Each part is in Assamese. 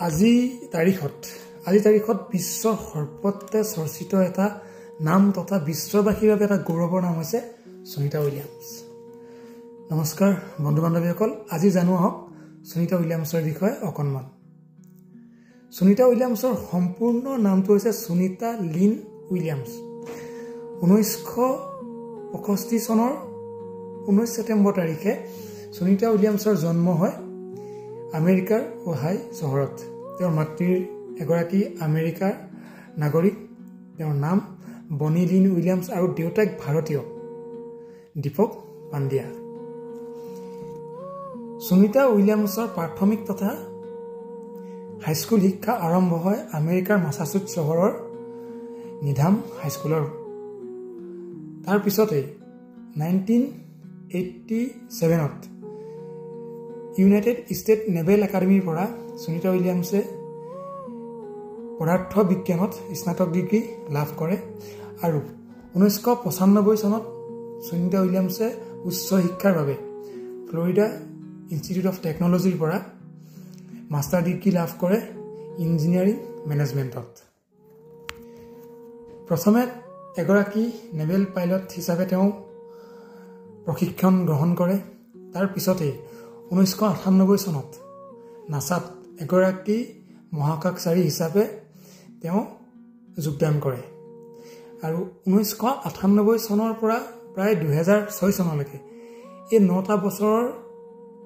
আজি তাৰিখত বিশ্বৰ সৰ্বত্ৰে চৰ্চিত এটা নাম তথা বিশ্ববাসীৰ বাবে এটা গৌৰৱৰ নাম হৈছে সুনিতা উইলিয়ামছ। নমস্কাৰ বন্ধু বান্ধৱীসকল, আজি জানো আহক সুনিতা উইলিয়ামছৰ বিষয়ে অকণমান। সুনিতা উইলিয়ামছৰ সম্পূৰ্ণ নামটো হৈছে সুনিতা লিন উইলিয়ামছ। 1965 চনৰ 19 ছেপ্টেম্বৰ তাৰিখে সুনিতা উইলিয়ামছৰ জন্ম হয় আমেৰিকাৰ ওহাই চহৰত। তেওঁৰ মাতৃৰ এগৰাকী আমেৰিকাৰ নাগৰিক, তেওঁৰ নাম বনি লিন উইলিয়ামছ আৰু দেউতাক ভাৰতীয় দীপক পাণ্ডিয়া। সুনিতা উইলিয়ামছৰ প্ৰাথমিক তথা হাইস্কুল শিক্ষা আৰম্ভ হয় আমেৰিকাৰ মাছাচুটছ চহৰৰ নিধাম হাইস্কুলৰ। তাৰ পিছতে 1987ত ইউনাইটেড ষ্টেট নেভেল একাডেমীৰ পৰা সুনিতা উইলিয়ামছে পদাৰ্থ বিজ্ঞানত স্নাতক ডিগ্ৰী লাভ কৰে আৰু 1995 চনত সুনিতা উইলিয়ামছে উচ্চ শিক্ষাৰ বাবে ফ্লৰিডা ইনষ্টিটিউট অফ টেকনলজিৰ পৰা মাষ্টাৰ ডিগ্ৰী লাভ কৰে ইঞ্জিনিয়াৰিং মেনেজমেণ্টত। প্ৰথমে এগৰাকী নেভেল পাইলট হিচাপে তেওঁ প্ৰশিক্ষণ গ্ৰহণ কৰে। তাৰ পিছতে 1998 চনত নাছাত এগৰাকী মহাকাশচাৰী হিচাপে তেওঁ যোগদান কৰে আৰু 1998 চনৰ পৰা প্ৰায় 2006 চনলৈকে এই 9টা বছৰৰ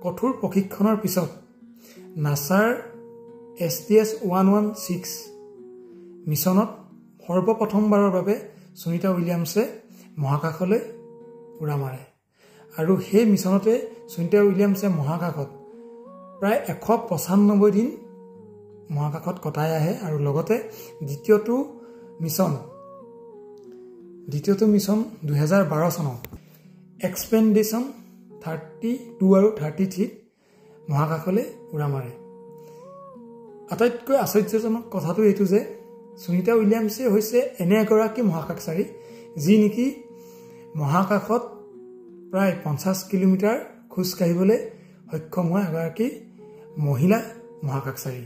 কঠোৰ প্ৰশিক্ষণৰ পিছত নাছাৰ STS-116 মিছনত সৰ্বপ্ৰথমবাৰৰ বাবে সুনিতা উইলিয়ামছে মহাকাশলৈ উৰা মাৰে আৰু সেই মিছনতে সুনিতা উইলিয়ামছে মহাকাশত প্ৰায় 195 দিন মহাকাশত কটাই আহে আৰু লগতে দ্বিতীয়টো মিছন 2012 চনত এক্সপেণ্ডিশ্যন 32 আৰু 33 মহাকাশলৈ উৰা মাৰে। আটাইতকৈ আশ্চৰ্যজনক কথাটো এইটো যে সুনিতা উইলিয়ামছে হৈছে এনে এগৰাকী মহাকাশচাৰী যি নেকি মহাকাশত প্ৰায় 50 কিলোমিটাৰ খোজ কাঢ়িবলৈ সক্ষম হোৱা এগৰাকী মহিলা মহাকাশচাৰী।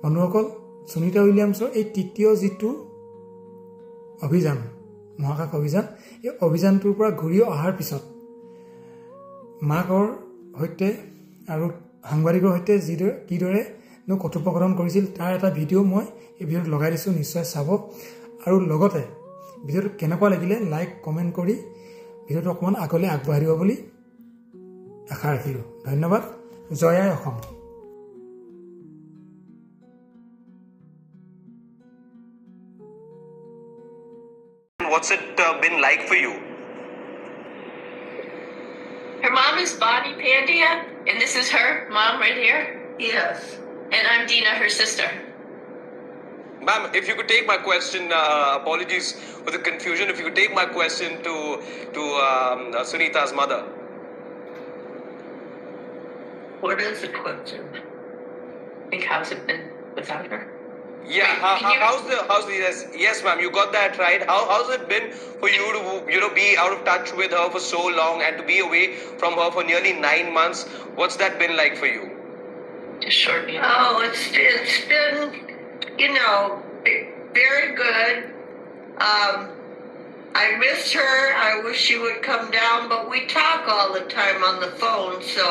বন্ধুসকল, সুনিতা উইলিয়ামছৰ এই তৃতীয় যিটো অভিযান, মহাকাশ অভিযান, এই অভিযানটোৰ পৰা ঘূৰি অহাৰ পিছত মাকৰ সৈতে আৰু সাংবাদিকৰ সৈতে কিদৰে কথোপকথন কৰিছিল তাৰ এটা ভিডিঅ' মই এই ভিডিঅ'ত লগাই দিছোঁ, নিশ্চয় চাব। আৰু লগতে ভিডিঅ'টো কেনেকুৱা লাগিলে লাইক কমেণ্ট কৰি ভিডিঅ'টো অকণমান আগলৈ আগবঢ়াই দিব বুলি আশা ৰাখিলোঁ। ধন্যবাদ। জয় আই Assam. What's it been like for you? Her mom is Bonnie Pandia, and this is her mom right here. Yes. And I'm Dina, her sister. Ma'am, if you could take my question, apologies for the confusion, if you could take my question to Sunita's mother. What is the question? Like, how's it been without her? Yeah, Wait, how's the yes ma'am, you got that right. How's it been for you to be out of touch with her for so long and to be away from her for nearly 9 months? What's that been like for you? Just short me. Oh, it's been, very good. I miss her. I wish she would come down, but we talk all the time on the phone, so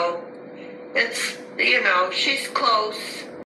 it's, she's close.